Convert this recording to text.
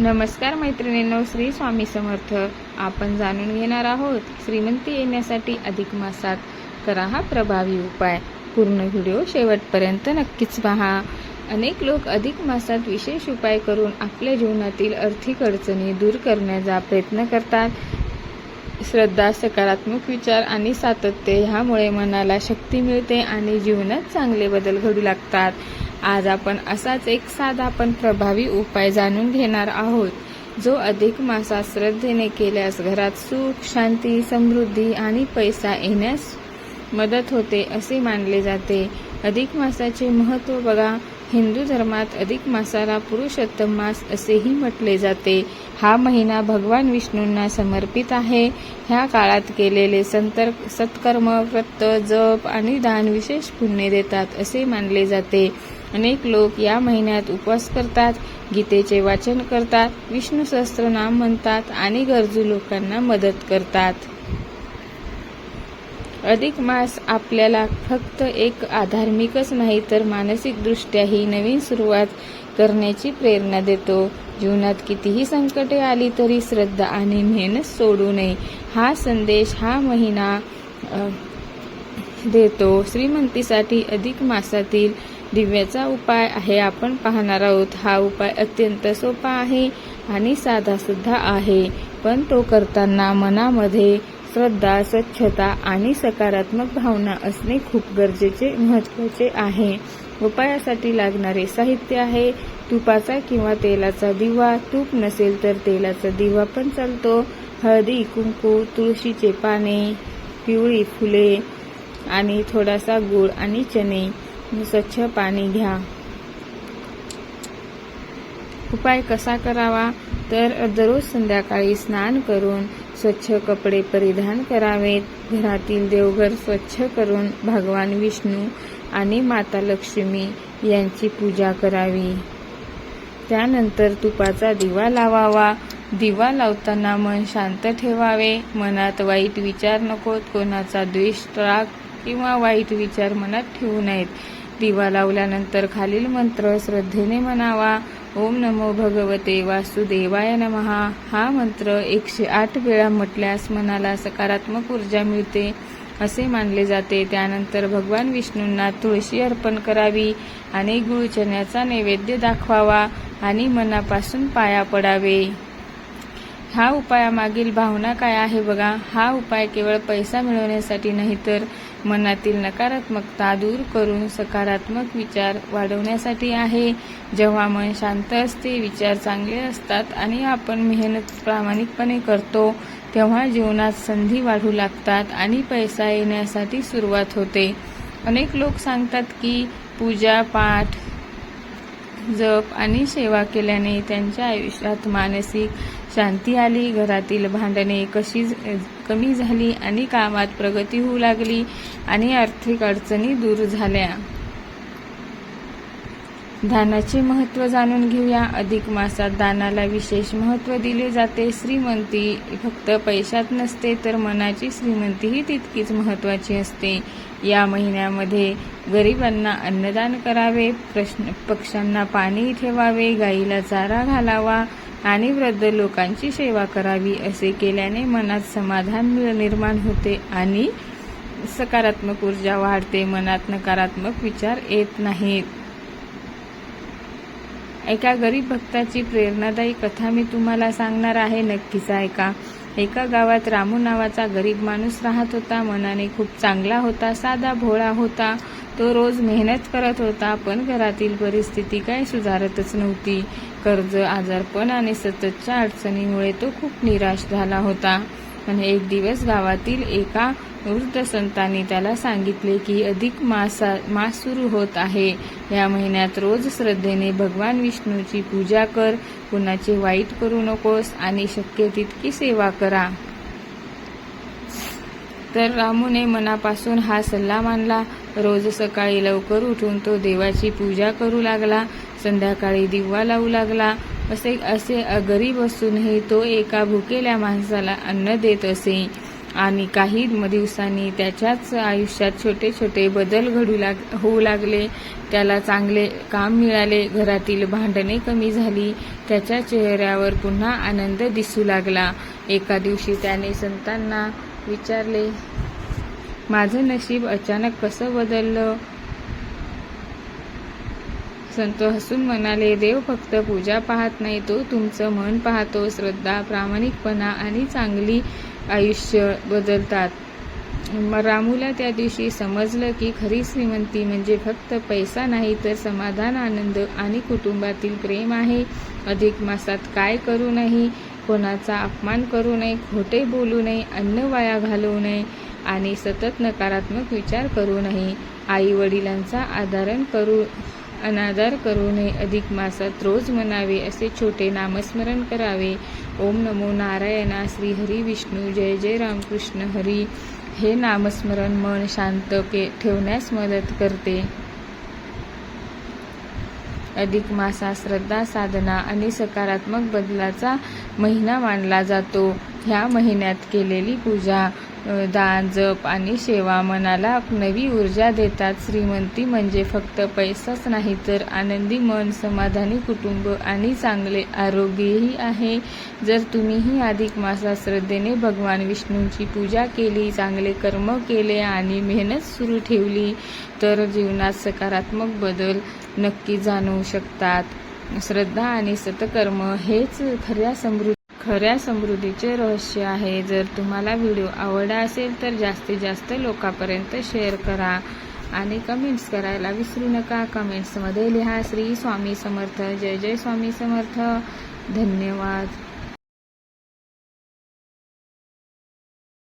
नमस्कार मैत्रिणींनो, श्री स्वामी समर्थ. आपण जाणून घेणार आहोत श्रीमंती येण्यासाठी अधिक मासात करा हा प्रभावी उपाय. पूर्ण व्हिडिओ शेवटपर्यंत नक्कीच पहा. अनेक लोक अधिक मासात विशेष उपाय करून आपल्या जीवनातील आर्थिक अडचणी दूर करण्याचा प्रयत्न करतात. श्रद्धा, सकारात्मक विचार आणि सातत्य ह्यामुळे मनाला शक्ती मिळते आणि जीवनात चांगले बदल घडू लागतात. आज आपण असाच एक साधा पण प्रभावी उपाय जाणून घेणार आहोत, जो अधिक मासात श्रद्धेने केल्यास घरात सुख, शांती, समृद्धी आणि पैसा येण्यास मदत होते असे मानले जाते. अधिक मासाचे महत्त्व बघा. हिंदू धर्मात अधिक मासाला पुरुषोत्तम मास असेही म्हटले जाते. हा महिना भगवान विष्णूंना समर्पित आहे. ह्या काळात केलेले सत्कर्म, व्रत, जप आणि दान विशेष पुण्य देतात असे मानले जाते. अनेक लोक या महिन्यात उपवास करतात, गीतेचे वाचन करतात, विष्णू सहस्त्रनाम म्हणतात आणि गरजू लोकांना मदत करतात. अधिक मास आपल्याला फक्त एक आध्यात्मिकच नाही तर मानसिकदृष्ट्याही नवीन सुरुवात करण्याची प्रेरणा देतो. जीवनात कितीही संकटे आली तरी श्रद्धा आणि मेहनत सोडू नये हा संदेश हा महिना देतो. श्रीमंतीसाठी अधिक मासातील दिव्याचा उपाय आहे आपण पाहणार आहोत. हा उपाय अत्यंत सोपा आहे आणि साधा सुद्धा आहे, पण तो करताना मनामध्ये श्रद्धा, स्वच्छता आणि सकारात्मक भावना असणे खूप महत्त्वाचे आहे. उपायासाठी लागणारे साहित्य आहे तुपाचा किंवा तेलाचा दिवा. तूप नसेल तर तेलाचा दिवा पण चालतो. हळदी, कुंकू, तुळशीचे पाने, पिवळी फुले आणि थोडासा गूळ आणि चणे. स्वच्छ पाणी घ्या. उपाय कसा करावा तर दररोज संध्याकाळी स्नान करून स्वच्छ कपडे परिधान करावेत. घरातील देवघर स्वच्छ करून भगवान विष्णू आणि माता लक्ष्मी यांची पूजा करावी. त्यानंतर तुपाचा दिवा लावावा. दिवा लावताना मन शांत ठेवावे. मनात वाईट विचार नकोत. कोणाचा द्वेष, राग किंवा वाईट विचार मनात ठेवू नयेत. दिवा लावल्यानंतर खालील मंत्र श्रद्धेने म्हणावा. ओम नमो भगवते वासुदेवाय नमः. हा मंत्र 108 वेळा म्हटल्यास मनाला सकारात्मक ऊर्जा मिळते असे मानले जाते. त्यानंतर भगवान विष्णूंना तुळशी अर्पण करावी आणि गुळ चण्याचा नैवेद्य दाखवावा आणि मनापासून पाया पडावे. हा उपायामागील भावना काय आहे बघा. हा उपाय केवळ पैसा मिळवण्यासाठी नाही तर मनातील नकारात्मकता दूर करून सकारात्मक विचार वाढवण्यासाठी आहे. जेव्हा मन शांत असते, विचार चांगले असतात आणि आपण मेहनत प्रामाणिकपणे करतो, तेव्हा जीवनात संधी वाढू लागतात आणि पैसा येण्यासाठी सुरुवात होते. अनेक लोक सांगतात की पूजा, पाठ, जप आणि सेवा केल्याने त्यांच्या आयुष्यात मानसिक शांती आली, घरातील भांडणे कमी झाली आणि कामात प्रगती होऊ लागली आणि आर्थिक अडचणी दूर झाल्या. दानाचे महत्त्व जाणून घेऊया. अधिक मासात दानाला विशेष महत्त्व दिले जाते. श्रीमंती फक्त पैशात नसते तर मनाची श्रीमंतीही तितकीच महत्त्वाची असते. या महिन्यामध्ये गरिबांना अन्नदान करावे, पक्ष्यांना पाणी ठेवावे, गाईला चारा घालावा आणि वृद्ध लोकांची सेवा करावी. असे केल्याने मनात समाधान निर्माण होते आणि सकारात्मक ऊर्जा वाढते. मनात नकारात्मक विचार येत नाहीत. एका गरीब भक्ताची प्रेरणादायी कथा मी तुम्हाला सांगणार आहे, नक्कीच ऐका. एका गावात रामू नावाचा गरीब माणूस राहत होता. मनाने खूप चांगला होता, साधा भोळा होता. तो रोज मेहनत करत होता, पण घरातील परिस्थिती काही सुधारतच नव्हती. कर्ज, आजारपण आणि सततच्या अडचणीमुळे तो खूप निराश झाला होता. आणि एक दिवस गावातील एका वृद्ध संतांनी त्याला सांगितले की अधिक मास सुरू होत आहे. या महिन्यात रोज श्रद्धेने भगवान विष्णूची पूजा कर, कुणाचे वाईट करू नकोस आणि शक्य तितकी सेवा करा. तर रामूने मनापासून हा सल्ला मानला. रोज सकाळी लवकर उठून तो देवाची पूजा करू लागला. संध्याकाळी दिवा लावू लागला. असे गरीब असूनही तो एका भुकेल्या माणसाला अन्न देत असे आणि काही दिवसांनी त्याच्याच आयुष्यात छोटे छोटे बदल होऊ लागले. त्याला चांगले काम मिळाले, घरातील भांडणे कमी झाली, त्याच्या चेहऱ्यावर पुन्हा आनंद दिसू लागला. एका दिवशी त्याने संतांना विचारले, माझं नशीब अचानक कसं बदललं? संत हसून म्हणाले, देव फक्त पूजा पाहत नाही, तो तुमचं मन पाहतो. श्रद्धा, प्रामाणिकपणा आणि चांगली आयुष्य बदलतात. रामूला त्या दिवशी समजलं की खरी श्रीमंती म्हणजे फक्त पैसा नाही, तर समाधान, आनंद आणि कुटुंबातील प्रेम आहे. अधिक मासात काय करू नये, कोणाचा अपमान करू नये, खोटे बोलू नये, अन्न वाया घालवू नये आणि सतत नकारात्मक विचार करू नये. आई वडिलांचा अनादर करू नये. अधिक मासात रोज म्हणावे असे छोटे नामस्मरण करावे. ओम नमो नारायणा, श्री हरी विष्णू, जय जय रामकृष्ण हरी. हे नामस्मरण मन शांत ठेवण्यास मदत करते. अधिक मासात श्रद्धा, साधना आणि सकारात्मक बदलाचा महिना मानला जातो. ह्या महिन्यात केलेली पूजा, दान, जप आणि सेवा मनाला नवी ऊर्जा देतात. श्रीमंती म्हणजे फक्त पैसाच नाही, तर आनंदी मन, समाधानी कुटुंब आणि चांगले आरोग्यही आहे. जर तुम्हीही अधिक मासात श्रद्धेने भगवान विष्णूंची पूजा केली, चांगले कर्म केले आणि मेहनत सुरू ठेवली, तर जीवनात सकारात्मक बदल नक्की जाणवू शकतात. श्रद्धा आणि सत्कर्म हेच खऱ्या समृद्धीचे रहस्य आहे. जर तुम्हाला व्हिडिओ आवडला असेल तर जास्तीत जास्त लोकांपर्यंत शेअर करा आणि कमेंट्स करायला विसरू नका. कमेंट्समध्ये लिहा, श्री स्वामी समर्थ, जय जय स्वामी समर्थ. धन्यवाद.